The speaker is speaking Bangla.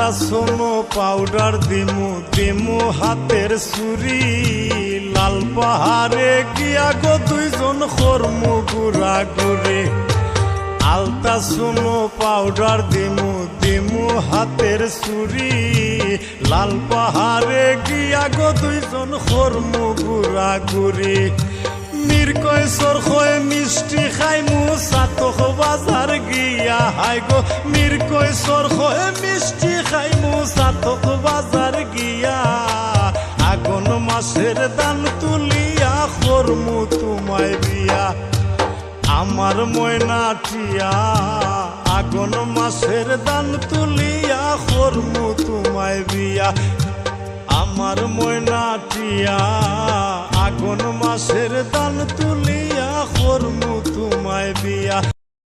আলতা সোনো পাউডার দিমু দিমু হাতের সুরি লাল পাহাড়ে গিয়া গো দুইজন খরমু গুড়া গুড়ি আলতা সোনো পাউডার দিমু দিমু হাতের সুরি লাল পাহাড়ে গিয়া গো দুইজন খরমু গুড়া গুড়ি মিরকয় সরখয় মিষ্টি খাইমু সাতখ বাজার গিয়া হাই গো মিরকয় সরখয় মিষ্টি খাইমু সাতখ বাজার গিয়া আগুন মাসের দান তুলিয়া খরমু তোমায় বিয়া আমার ময়নাটিয়া আগুন মাসের দান তুলিয়া খরমু তোমায় বিয়া আমার ময়নাটিয়া আগুন মাসের দান তুলিয়া খরমু তোমায় বিয়া।